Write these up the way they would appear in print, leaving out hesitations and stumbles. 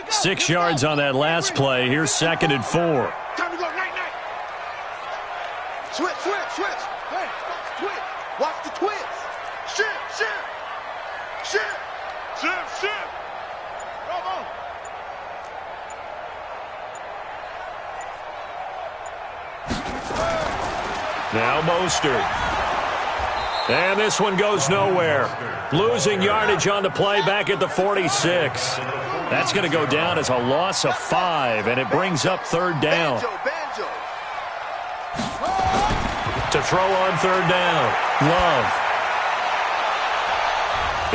6 yards on that last play. Here's 2nd and 4. Time to go, night. Switch. Hey, switch. Watch the twist. Shift. Bravo. Now Mostert. And this one goes nowhere. Losing yardage on the play back at the 46. That's going to go down as a loss of 5, and it brings up 3rd down. To throw on 3rd down. Love.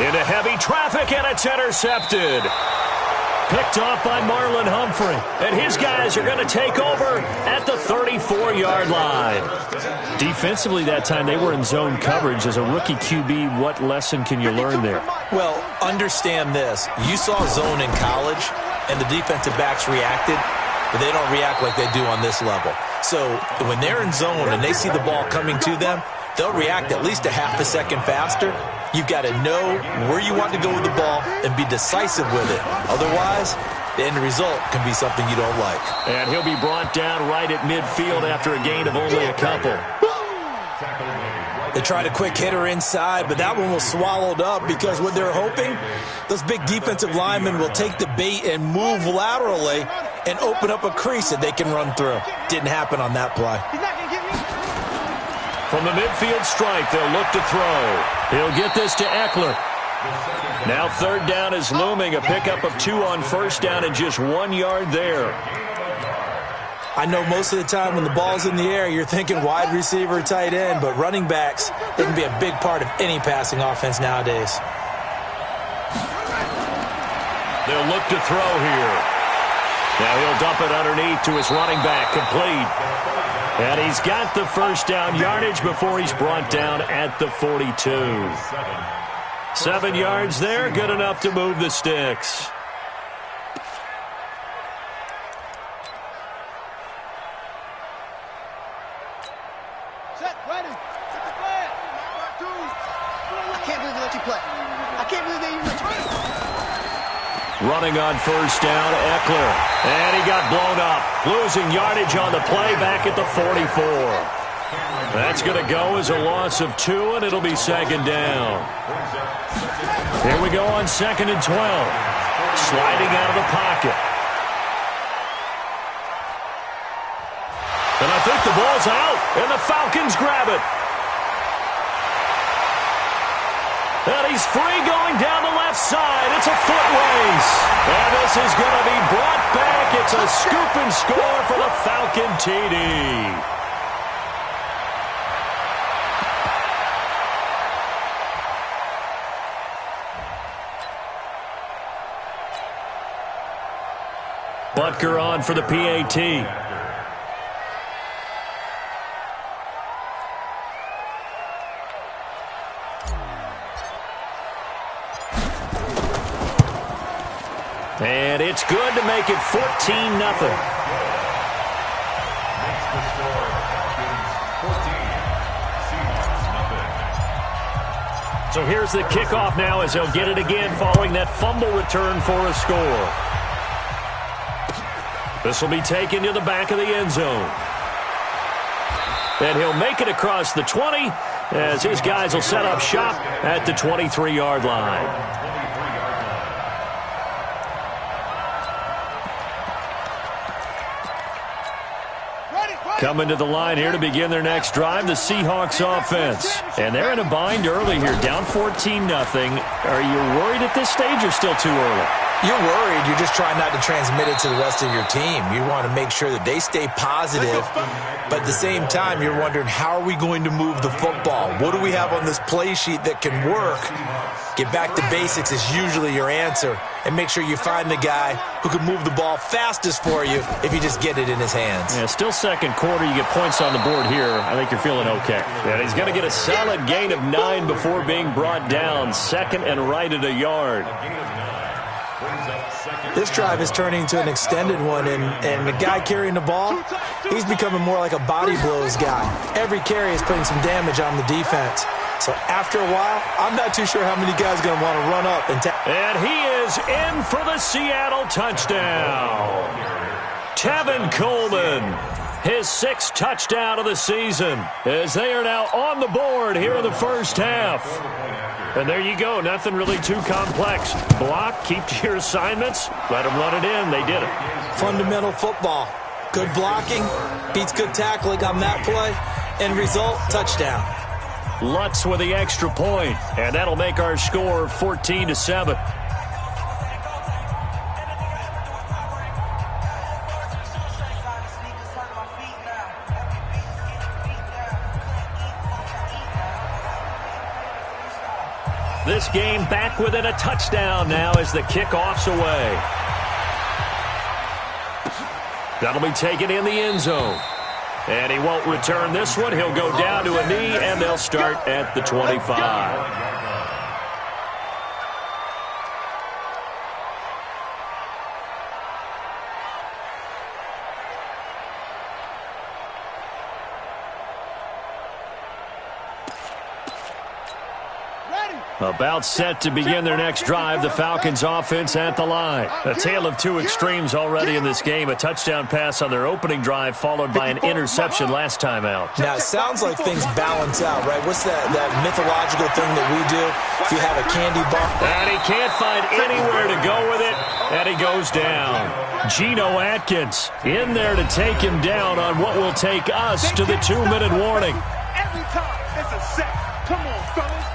Into heavy traffic, and it's intercepted. Picked off by Marlon Humphrey. And his guys are going to take over at the 34-yard line. Defensively that time, they were in zone coverage. As a rookie QB, what lesson can you learn there? Well, understand this. You saw zone in college, and the defensive backs reacted, but they don't react like they do on this level. So when they're in zone and they see the ball coming to them, they'll react at least a half a second faster. You've got to know where you want to go with the ball and be decisive with it. Otherwise, the end result can be something you don't like. And he'll be brought down right at midfield after a gain of only a couple. They tried a quick hitter inside, but that one was swallowed up because what they're hoping, those big defensive linemen will take the bait and move laterally and open up a crease that they can run through. Didn't happen on that play. From the midfield stripe, they'll look to throw. He'll get this to Eckler. Now 3rd down is looming. A pickup of 2 on 1st down and just 1 yard there. I know most of the time when the ball's in the air, you're thinking wide receiver, tight end, but running backs, they can be a big part of any passing offense nowadays. They'll look to throw here. Now he'll dump it underneath to his running back, complete. And he's got the 1st down yardage before he's brought down at the 42. 7 yards there, good enough to move the sticks. Set, ready. Set the flag. 2. I can't believe they let you play. I can't believe they even let you play. Running on 1st down, Eckler. And he got blown up. Losing yardage on the play back at the 44. That's going to go as a loss of 2, and it'll be 2nd down. Here we go on 2nd and 12. Sliding out of the pocket. And I think the ball's out, and the Falcons grab it. And he's free going down the left side. It's a foot race. And this is going to be brought back. It's a scoop and score for the Falcon TD. Butker on for the PAT. And it's good to make it 14-0. So here's the kickoff now as they'll get it again following that fumble return for a score. This will be taken to the back of the end zone. And he'll make it across the 20 as his guys will set up shop at the 23-yard line. Coming to the line here to begin their next drive, the Seahawks offense. And they're in a bind early here, down 14-0. Are you worried at this stage or still too early? You're worried. You're just trying not to transmit it to the rest of your team. You want to make sure that they stay positive, but at the same time, you're wondering, how are we going to move the football? What do we have on this play sheet that can work? Get back to basics is usually your answer, and make sure you find the guy who can move the ball fastest for you if you just get it in his hands. Yeah, still second quarter. You get points on the board here. I think you're feeling okay. And he's going to get a solid gain of 9 before being brought down. Second and right at a yard. This drive is turning into an extended one, and the guy carrying the ball, he's becoming more like a body blows guy. Every carry is putting some damage on the defense. So after a while, I'm not too sure how many guys are going to want to run up and tackle. And he is in for the Seattle touchdown. Tevin Coleman, his 6th touchdown of the season, as they are now on the board here in the first half. And there you go, nothing really too complex. Block, keep to your assignments, let them run it in. They did it. Fundamental football. Good blocking beats good tackling on that play. End result, touchdown. Lutz with the extra point, and that'll make our score 14-7. This game back within a touchdown now as the kickoff's away. That'll be taken in the end zone. And he won't return this one. He'll go down to a knee, and they'll start at the 25. About set to begin their next drive, the Falcons offense at the line. A tale of two extremes already in this game. A touchdown pass on their opening drive followed by an interception last time out. Now, it sounds like things balance out, right? What's that mythological thing that we do? If you have a candy bar. And he can't find anywhere to go with it, and he goes down. Geno Atkins in there to take him down on what will take us to the 2-minute warning. Every time it's a set. Come on, fellas.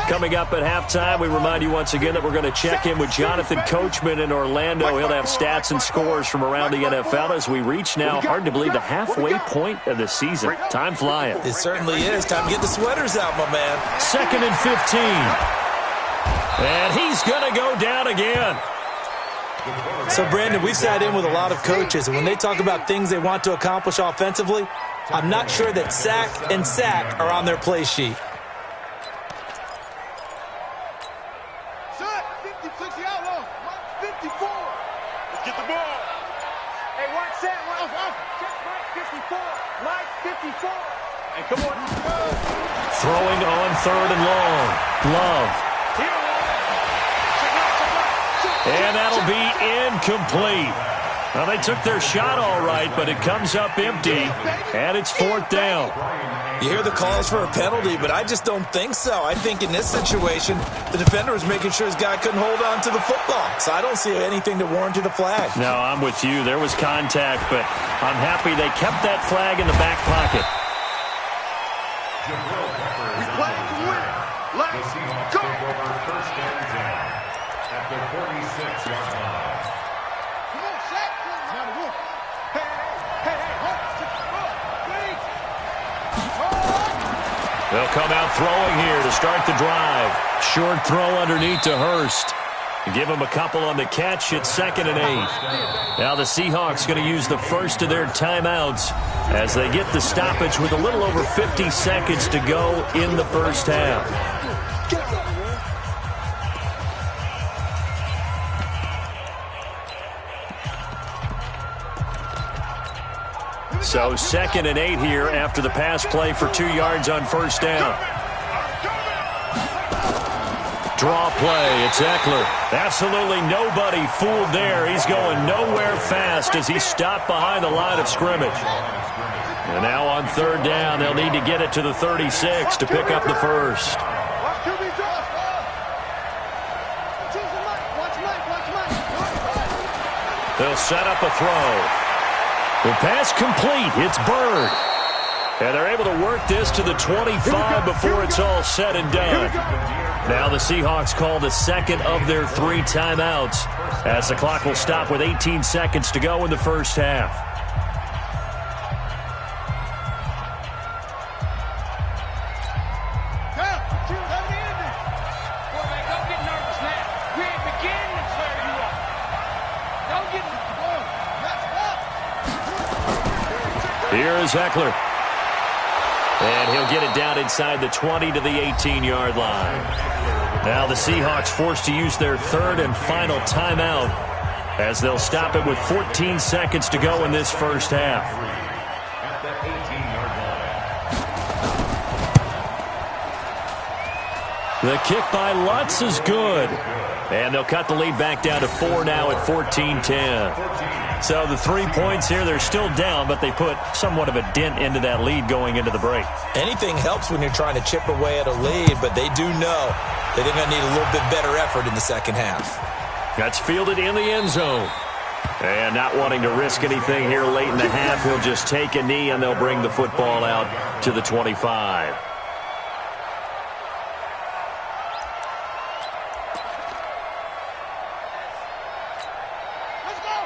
Coming up at halftime, we remind you once again that we're going to check in with Jonathan Coachman in Orlando. He'll have stats and scores from around the NFL as we reach now, hard to believe, the halfway point of the season. Time flying. It certainly is. Time to get the sweaters out, my man. 2nd and 15. And he's going to go down again. So, Brandon, we've sat in with a lot of coaches, and when they talk about things they want to accomplish offensively, I'm not sure that sack and sack are on their play sheet. Throwing on 3rd and long. Love. And that'll be incomplete. Well, they took their shot all right, but it comes up empty, and it's 4th down. You hear the calls for a penalty, but I just don't think so. I think in this situation, the defender was making sure his guy couldn't hold on to the football. So I don't see anything to warrant a flag. No, I'm with you. There was contact, but I'm happy they kept that flag in the back pocket. We play to win. Let's go. First and 10 at the 46-yard line. Come on, Shaq. Now the roof. Hey. They'll come out throwing here to start the drive. Short throw underneath to Hurst. Give him a couple on the catch. It's 2nd and 8. Now the Seahawks going to use the first of their timeouts as they get the stoppage with a little over 50 seconds to go in the first half. So 2nd and 8 here after the pass play for 2 yards on first down. Draw play, it's Eckler. Absolutely nobody fooled there. He's going nowhere fast as he's stopped behind the line of scrimmage. And now on 3rd down, they'll need to get it to the 36 to pick up the first. They'll set up a throw. The pass complete. It's Bird. And they're able to work this to the 25 before it's all said and done. Now the Seahawks call the second of their 3 timeouts as the clock will stop with 18 seconds to go in the first half. Here is Eckler. And he'll get it down inside the 20 to the 18-yard line. Now the Seahawks forced to use their 3rd and final timeout as they'll stop it with 14 seconds to go in this first half. The kick by Lutz is good. And they'll cut the lead back down to 4 now at 14-10. So the 3 points here, they're still down, but they put somewhat of a dent into that lead going into the break. Anything helps when you're trying to chip away at a lead, but they do know that they're going to need a little bit better effort in the second half. That's fielded in the end zone. And not wanting to risk anything here late in the half, he'll just take a knee, and they'll bring the football out to the 25.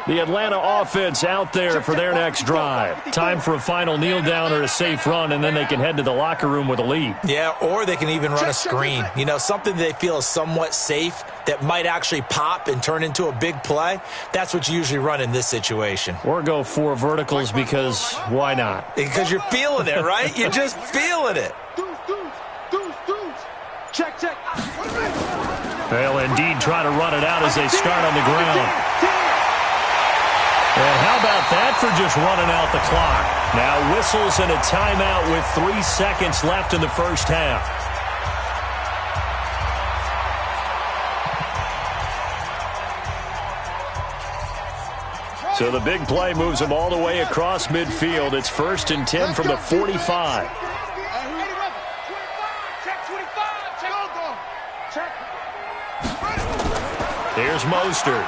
The Atlanta offense out there for their next drive. Time for a final kneel down or a safe run, and then they can head to the locker room with a lead. Yeah, or they can even run a screen. You know, something they feel is somewhat safe that might actually pop and turn into a big play. That's what you usually run in this situation. Or go 4 verticals because why not? Because you're feeling it, right? You're just feeling it. Check. They'll indeed try to run it out as they start on the ground. And how about that for just running out the clock? Now whistles and a timeout with 3 seconds left in the first half. So the big play moves them all the way across midfield. It's 1st and 10 from the 45. Here's Mostert.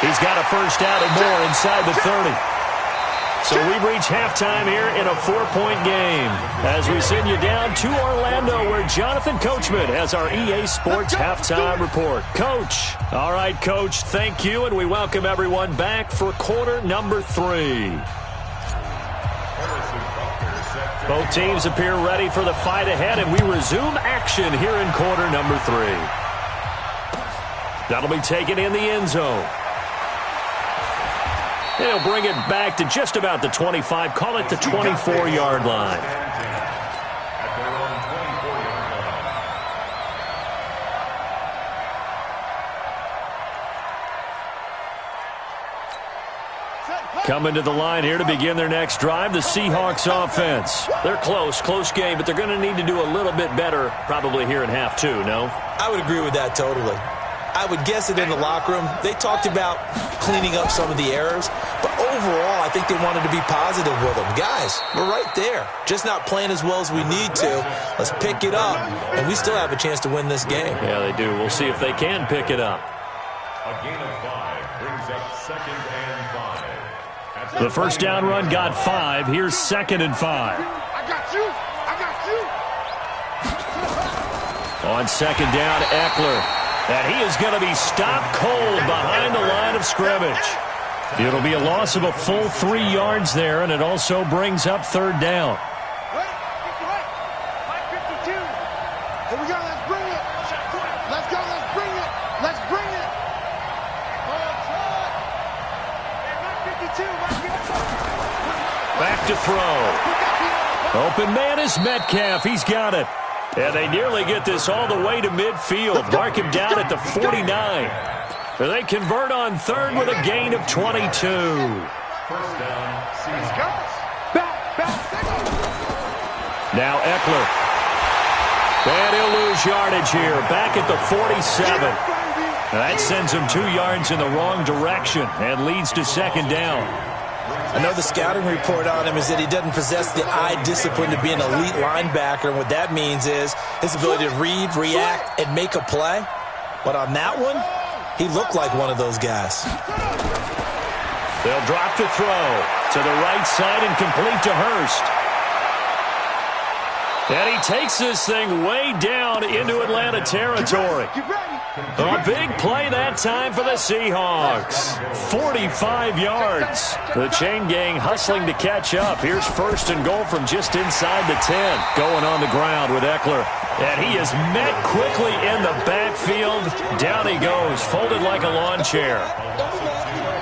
He's got a first down and more inside the 30. So we've reached halftime here in a 4-point game as we send you down to Orlando where Jonathan Coachman has our EA Sports halftime report. Coach. All right, Coach, thank you, and we welcome everyone back for quarter number 3. Both teams appear ready for the fight ahead, and we resume action here in quarter number 3. That'll be taken in the end zone. They'll bring it back to just about the 25. Call it the 24-yard line. Coming to the line here to begin their next drive, the Seahawks offense. They're close game, but they're going to need to do a little bit better probably here in half 2, no? I would agree with that totally. I would guess it in the locker room. They talked about cleaning up some of the errors, but overall, I think they wanted to be positive with them. Guys, we're right there. Just not playing as well as we need to. Let's pick it up, and we still have a chance to win this game. Yeah, they do. We'll see if they can pick it up. A gain of 5 brings up 2nd and 5. The first down run got 5. Here's 2nd and 5. I got you. On 2nd down, Eckler. And he is going to be stopped cold behind the line of scrimmage. It'll be a loss of a full 3 yards there, and it also brings up 3rd down. Here we go, let's bring it. Let's go, let's bring it. Back to throw. Open man is Metcalf. He's got it. And they nearly get this all the way to midfield. Mark him down at the 49. They convert on 3rd with a gain of 22. First down, Seahawks. Now Eckler. And he'll lose yardage here. Back at the 47. That sends him 2 yards in the wrong direction and leads to 2nd down. I know the scouting report on him is that he doesn't possess the eye discipline to be an elite linebacker, and what that means is his ability to read, react, and make a play. But on that one, he looked like one of those guys. They'll drop to throw to the right side and complete to Hurst. And he takes this thing way down into Atlanta territory. A big play that time for the Seahawks. 45 yards. The chain gang hustling to catch up. Here's 1st and goal from just inside the 10. Going on the ground with Eckler. And he is met quickly in the backfield. Down he goes, folded like a lawn chair.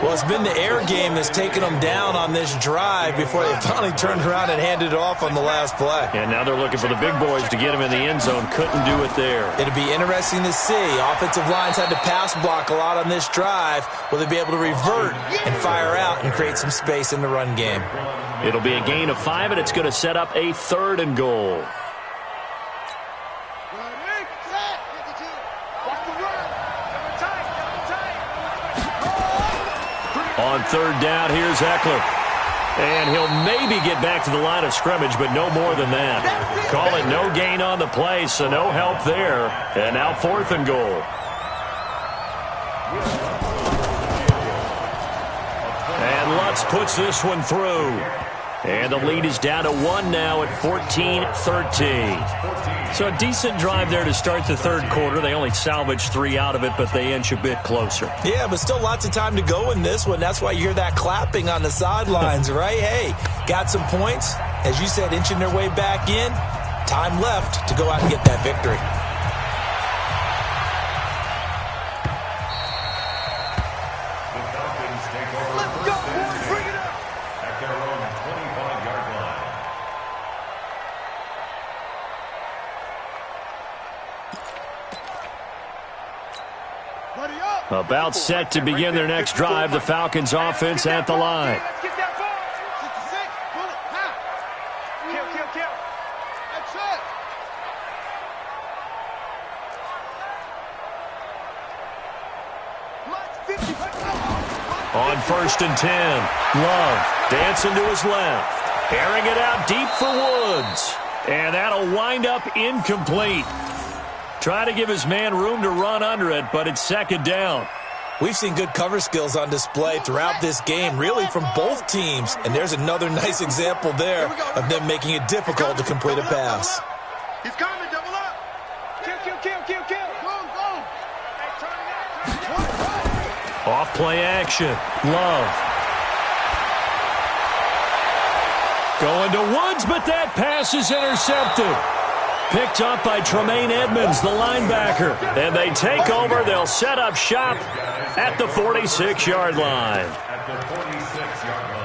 Well, it's been the air game that's taken them down on this drive before they finally turned around and handed it off on the last play. And now they're looking for the big boys to get him in the end zone. Couldn't do it there. It'll be interesting to see. Offensive lines had to pass block a lot on this drive. Will they be able to revert and fire out and create some space in the run game? It'll be a gain of 5, and it's going to set up a 3rd and goal. On third down, here's Eckler. And he'll maybe get back to the line of scrimmage, but no more than that. Call it no gain on the play, so no help there. And now 4th and goal. And Lutz puts this one through. And the lead is down to 1 now at 14-13. So a decent drive there to start the third quarter. They only salvaged 3 out of it, but they inch a bit closer. Yeah, but still lots of time to go in this one. That's why you hear that clapping on the sidelines, right? Hey, got some points. As you said, inching their way back in. Time left to go out and get that victory. About set to begin their next drive, the Falcons offense at the line. On 1st and 10, Love dancing to his left, airing it out deep for Woods. And that'll wind up incomplete. Try to give his man room to run under it, but it's 2nd down. We've seen good cover skills on display throughout this game, really from both teams. And there's another nice example there of them making it difficult to complete a pass. He's coming, double up. Kill. Go. Off play action. Love. Going to Woods, but that pass is intercepted. Picked up by Tremaine Edmonds, the linebacker. And they take over. They'll set up shop at the 46-yard line. At the 46-yard line.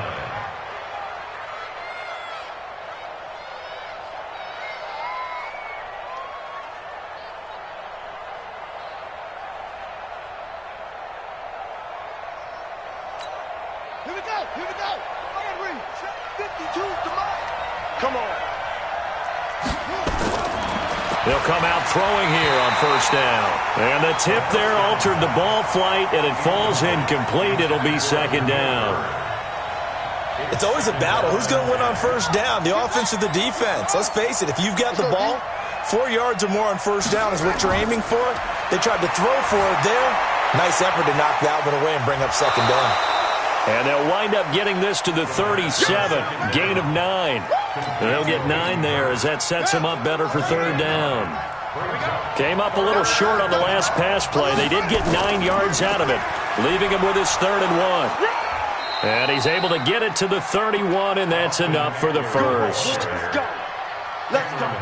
Here we go. Henry, 52's the mark. Come on. They'll come out throwing here on 1st down. And the tip there altered the ball flight, and it falls incomplete. It'll be 2nd down. It's always a battle. Who's going to win on 1st down, the offense or the defense? Let's face it, if you've got the ball, 4 yards or more on 1st down is what you're aiming for. They tried to throw for it there. Nice effort to knock that one away and bring up 2nd down. And they'll wind up getting this to the 37, gain of 9. They'll get 9 there as that sets them up better for 3rd down. Came up a little short on the last pass play. They did get 9 yards out of it, leaving him with his 3rd and 1. And he's able to get it to the 31, and that's enough for the first.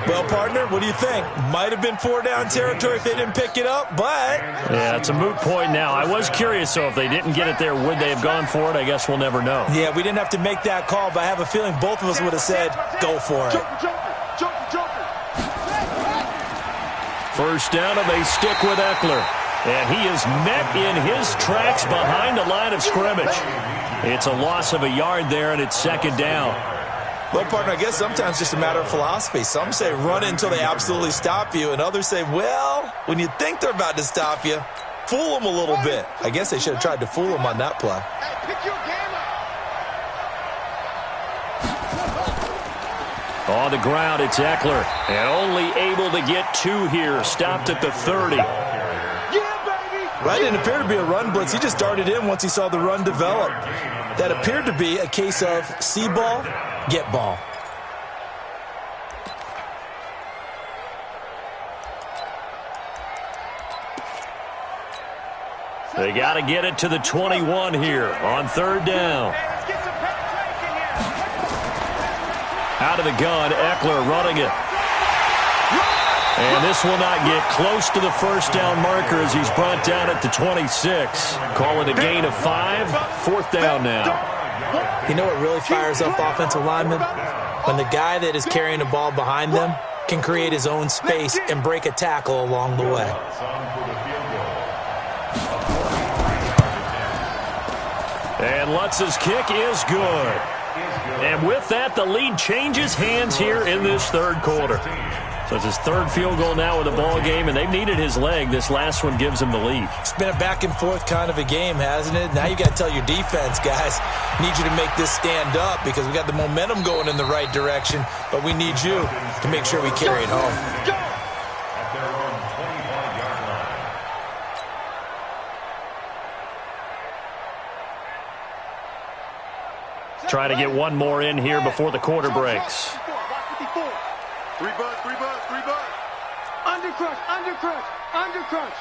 Well, partner, what do you think? Might have been 4-down territory if they didn't pick it up, but... Yeah, it's a moot point now. I was curious, so if they didn't get it there, would they have gone for it? I guess we'll never know. Yeah, we didn't have to make that call, but I have a feeling both of us would have said, go for it. 1st down, and they stick with Eckler. And he is met in his tracks behind the line of scrimmage. It's a loss of a yard there, and it's 2nd down. Well, partner, I guess sometimes it's just a matter of philosophy. Some say run until they absolutely stop you, and others say, well, when you think they're about to stop you, fool them a little bit. I guess they should have tried to fool them on that play. On the ground, it's Eckler, and only able to get 2 here, stopped at the 30. Right, didn't appear to be a run blitz. He just darted in once he saw the run develop. That appeared to be a case of see ball, get ball. They got to get it to the 21 here on 3rd down. Out of the gun, Eckler running it. And this will not get close to the 1st down marker as he's brought down at the 26. Call it a gain of 5. 4th down now. You know what really fires up offensive linemen? When the guy that is carrying the ball behind them can create his own space and break a tackle along the way. And Lutz's kick is good. And with that, the lead changes hands here in this 3rd quarter. So it's his third field goal now in the ball game, and they've needed his leg. This last one gives him the lead. It's been a back-and-forth kind of a game, hasn't it? Now you got to tell your defense, guys, need you to make this stand up because we got the momentum going in the right direction, but we need you to make sure we carry it home. At their own 25-yard line. Trying to get one more in here before the quarter breaks. 3 bucks, 3 bucks, 3 bucks. Undercrunch, undercrunch, undercrunch.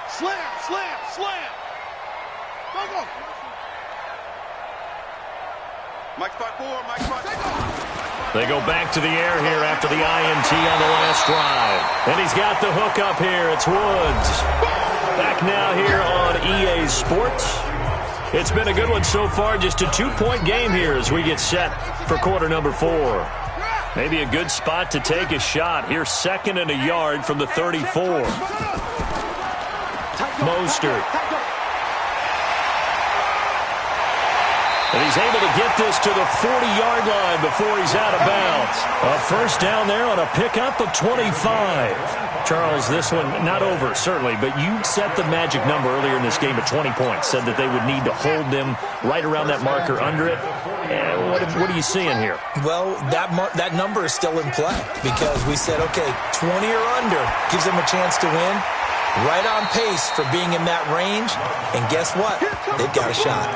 Slam, slam, slam. Go, go. Mike spot 4, Mike spot 4. They go back to the air here after the INT on the last drive. And he's got the hook up here. It's Woods. Back now here on EA Sports. It's been a good one so far. Just a 2-point game here as we get set for quarter number 4. Maybe a good spot to take a shot. Here's 2nd and a yard from the 34. Mostert. And he's able to get this to the 40-yard line before he's out of bounds. A first down there on a pickup of 25. Charles, this one not over, certainly, but you set the magic number earlier in this game at 20 points. Said that they would need to hold them right around that marker under it. What are you seeing here? Well, that number is still in play because we said, okay, 20 or under gives them a chance to win. Right on pace for being in that range. And guess what? They've got a shot.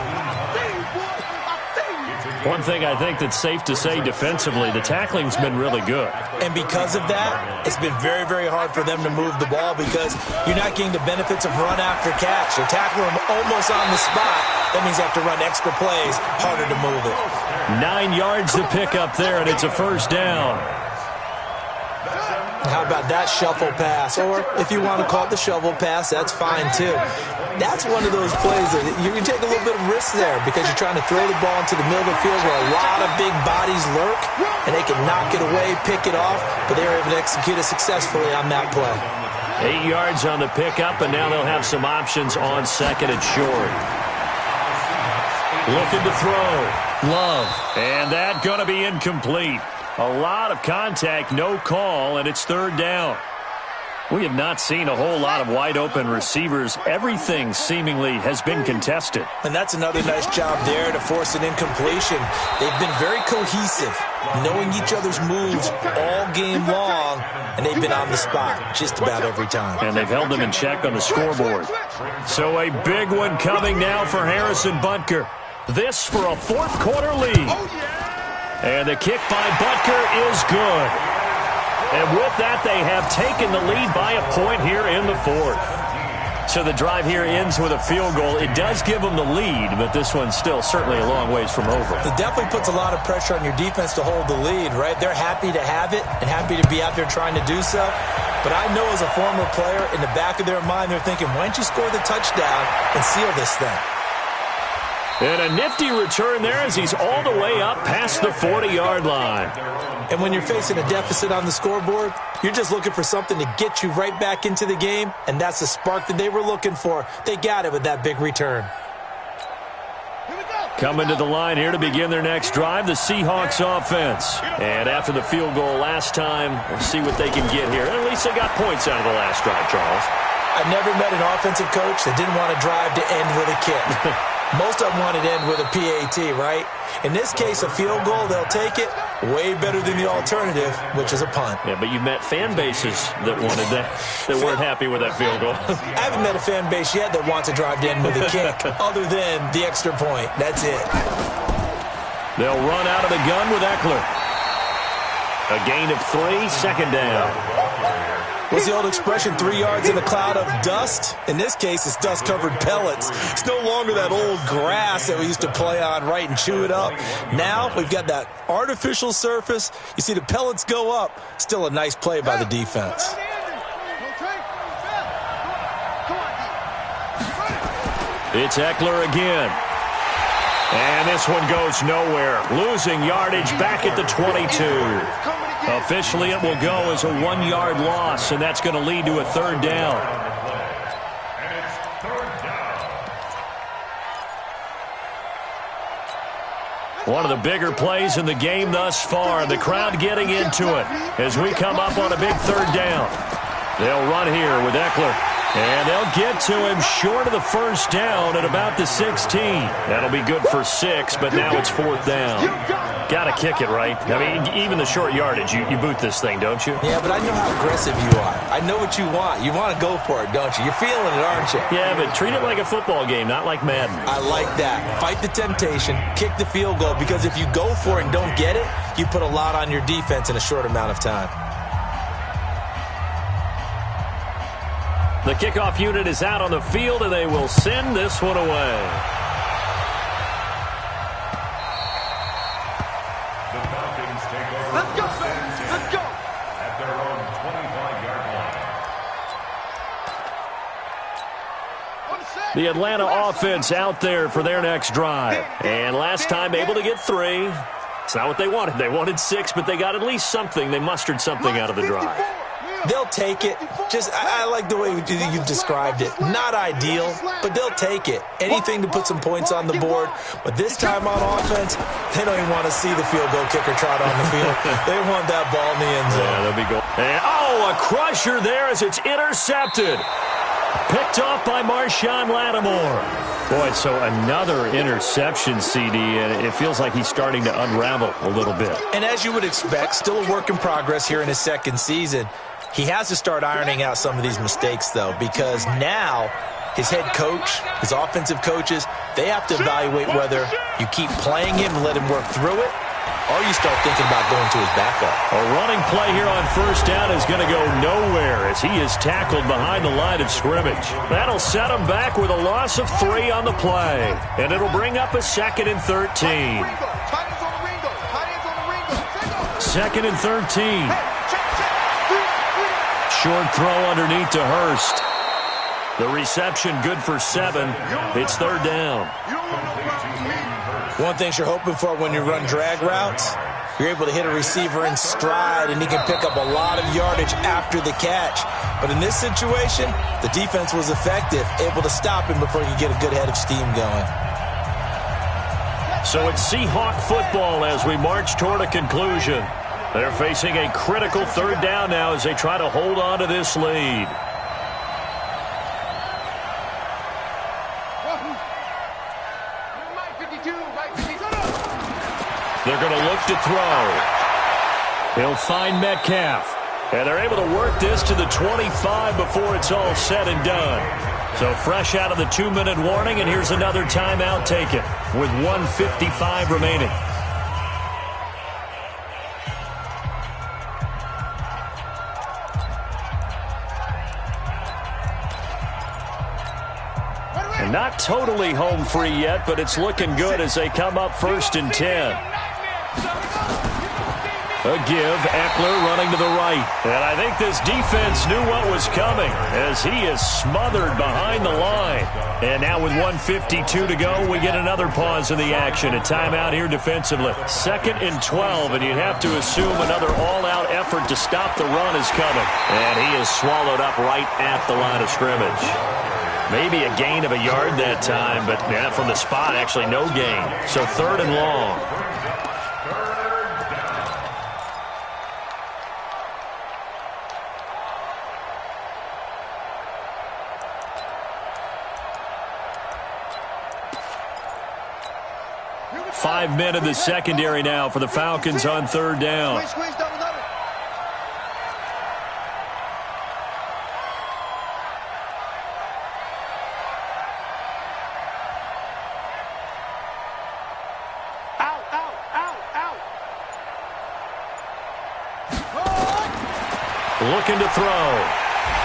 One thing I think that's safe to say defensively, the tackling's been really good. And because of that, it's been very, very hard for them to move the ball because you're not getting the benefits of run after catch. You're tackling them almost on the spot. That means you have to run extra plays, harder to move it. 9 yards to pick up there, and it's a first down. How about that shuffle pass? Or if you want to call it the shovel pass, that's fine too. That's one of those plays that you can take a little bit of risk there because you're trying to throw the ball into the middle of the field where a lot of big bodies lurk, and they can knock it away, pick it off, but they were able to execute it successfully on that play. 8 yards on the pickup, and now they'll have some options on 2nd and short. Looking to throw. Love. And that going to be incomplete. A lot of contact, no call, and it's 3rd down. We have not seen a whole lot of wide-open receivers. Everything seemingly has been contested. And that's another nice job there to force an incompletion. They've been very cohesive, knowing each other's moves all game long, and they've been on the spot just about every time. And they've held them in check on the scoreboard. So a big one coming now for Harrison Butker. This for a 4th quarter lead. And the kick by Butker is good. And with that, they have taken the lead by a point here in the 4th. So the drive here ends with a field goal. It does give them the lead, but this one's still certainly a long ways from over. It definitely puts a lot of pressure on your defense to hold the lead, right? They're happy to have it and happy to be out there trying to do so. But I know as a former player, in the back of their mind, they're thinking, why don't you score the touchdown and seal this thing? And a nifty return there as he's all the way up past the 40-yard line. And when you're facing a deficit on the scoreboard, you're just looking for something to get you right back into the game, and that's the spark that they were looking for. They got it with that big return. Coming to the line here to begin their next drive, the Seahawks offense. And after the field goal last time, we'll see what they can get here. At least they got points out of the last drive, Charles. I've never met an offensive coach that didn't want to drive to end with a kick. Most of them want to end with a PAT, right? In this case, a field goal, they'll take it. Way better than the alternative, which is a punt. Yeah, but you met fan bases that wanted that, that weren't happy with that field goal. I haven't met a fan base yet that wants to drive to end with a kick, other than the extra point. That's it. They'll run out of the gun with Eckler. A gain of 3, 2nd down. What's the old expression, 3 yards in a cloud of dust? In this case, it's dust-covered pellets. It's no longer that old grass that we used to play on, right, and chew it up. Now we've got that artificial surface. You see the pellets go up. Still a nice play by the defense. It's Eckler again. And this one goes nowhere. Losing yardage back at the 22. Officially, it will go as a 1-yard loss, and that's going to lead to a 3rd down. And it's 3rd down. One of the bigger plays in the game thus far. The crowd getting into it as we come up on a big third down. They'll run here with Eckler. And they'll get to him short of the first down at about the 16. That'll be good for 6, but now it's 4th down. Got to kick it, right? I mean, even the short yardage, you boot this thing, don't you? Yeah, but I know how aggressive you are. I know what you want. You want to go for it, don't you? You're feeling it, aren't you? Yeah, but treat it like a football game, not like Madden. I like that. Fight the temptation, kick the field goal, because if you go for it and don't get it, you put a lot on your defense in a short amount of time. The kickoff unit is out on the field, and they will send this one away. The Falcons take over. Let's go, let's go. At their own 25-yard line. The Atlanta offense out there for their next drive. And last time able to get 3. It's not what they wanted. They wanted 6, but they got at least something. They mustered something out of the drive. They'll take it. I like the way you've described it. Not ideal, but they'll take it. Anything to put some points on the board. But this time on offense, they don't even want to see the field goal kicker trot on the field. They want that ball in the end zone. Yeah, they'll be going. And, a crusher there as it's intercepted. Picked off by Marshawn Lattimore. Boy, so another interception, CD, and it feels like he's starting to unravel a little bit. And as you would expect, still a work in progress here in his second season. He has to start ironing out some of these mistakes, though, because now his head coach, his offensive coaches, they have to evaluate whether you keep playing him and let him work through it, or you start thinking about going to his backup. A running play here on first down is going to go nowhere as he is tackled behind the line of scrimmage. That'll set him back with a loss of 3 on the play, and it'll bring up a 2nd and 13. 2nd and 13. Short throw underneath to Hurst. The reception good for 7. It's 3rd down. One thing you're hoping for when you run drag routes, you're able to hit a receiver in stride, and he can pick up a lot of yardage after the catch. But in this situation, the defense was effective, able to stop him before you get a good head of steam going. So it's Seahawk football as we march toward a conclusion. They're facing a critical 3rd down now as they try to hold on to this lead. They're going to look to throw. He'll find Metcalf. And they're able to work this to the 25 before it's all said and done. So fresh out of the 2-minute warning, and here's another timeout taken with 1:55 remaining. And not totally home free yet, but it's looking good as they come up 1st and 10. A give, Eckler running to the right. And I think this defense knew what was coming as he is smothered behind the line. And now with 1:52 to go, we get another pause in the action. A timeout here defensively. 2nd and 12, and you'd have to assume another all-out effort to stop the run is coming. And he is swallowed up right at the line of scrimmage. Maybe a gain of a yard that time, but yeah, from the spot, actually no gain. So 3rd and long. Five men in the secondary now for the Falcons on 3rd down. Looking to throw.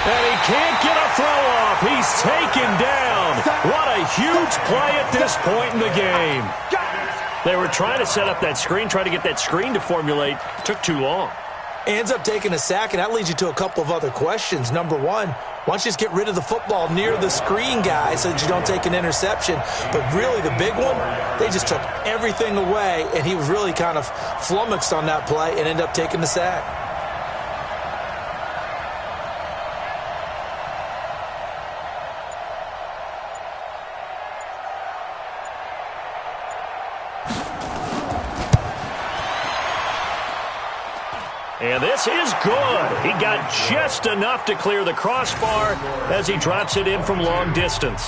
And he can't get a throw off. He's taken down. What a huge play at this point in the game. They were trying to set up that screen, trying to get that screen to formulate. It took too long. Ends up taking a sack, and that leads you to a couple of other questions. Number one, why don't you just get rid of the football near the screen guy so that you don't take an interception? But really the big one, they just took everything away, and he was really kind of flummoxed on that play and ended up taking the sack. And this is good. He got just enough to clear the crossbar as he drops it in from long distance.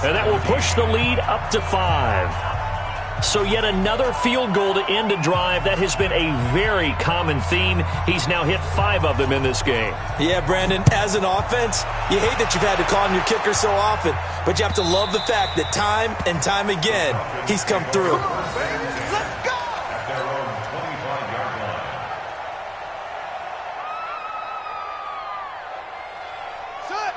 And that will push the lead up to 5. So yet another field goal to end a drive. That has been a very common theme. He's now hit 5 of them in this game. Yeah, Brandon, as an offense, you hate that you've had to call on your kicker so often, but you have to love the fact that time and time again, he's come through.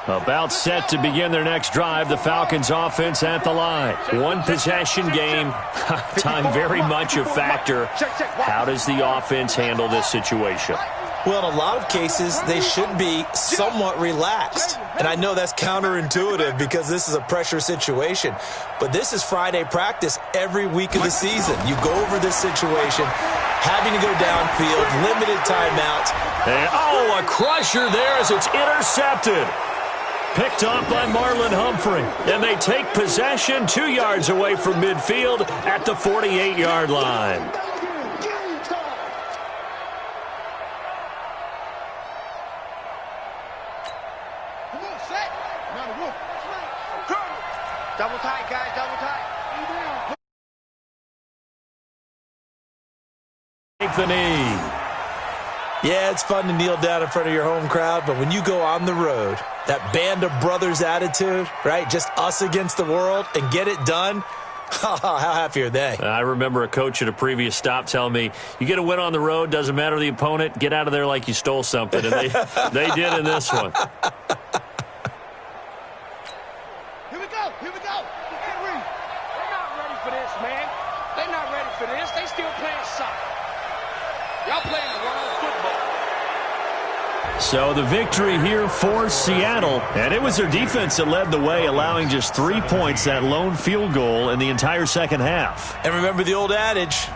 About set to begin their next drive, the Falcons offense at the line. One possession game. Time very much a factor. How does the offense handle this situation? Well, in a lot of cases, they should be somewhat relaxed. And I know that's counterintuitive because this is a pressure situation. But this is Friday practice every week of the season. You go over this situation, having to go downfield, limited timeouts. And, a crusher there as it's intercepted. Picked off by Marlon Humphrey. And they take possession 2 yards away from midfield at the 48-yard line. Double tight, guys, double tight. Take the knee. Yeah, it's fun to kneel down in front of your home crowd, but when you go on the road, that band of brothers attitude, right? Just us against the world and get it done. How happy are they? I remember a coach at a previous stop telling me, you get a win on the road, doesn't matter the opponent, get out of there like you stole something. And they did in this one. Here we go. They're not ready for this, man. They're not ready for this. They still playing soccer. Y'all playing the wrong football. So the victory here for Seattle, and it was their defense that led the way, allowing just 3 points, that lone field goal in the entire second half. And remember the old adage,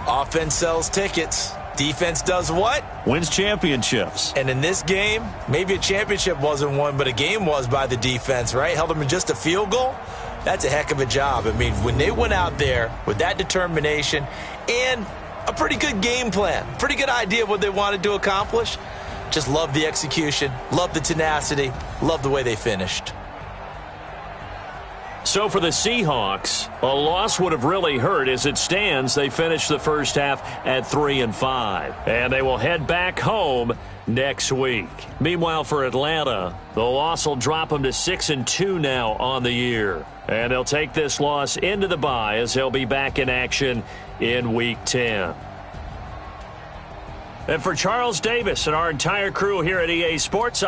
offense sells tickets. Defense does what? Wins championships. And in this game, maybe a championship wasn't won, but a game was by the defense, right? Held them in just a field goal. That's a heck of a job. I mean, when they went out there with that determination and a pretty good game plan, pretty good idea of what they wanted to accomplish, just love the execution, love the tenacity, love the way they finished. So for the Seahawks, a loss would have really hurt. As it stands, they finished the first half at 3-5. And they will head back home next week. Meanwhile, for Atlanta, the loss will drop them to 6-2 now on the year. And they'll take this loss into the bye as they'll be back in action in Week 10. And for Charles Davis and our entire crew here at EA Sports,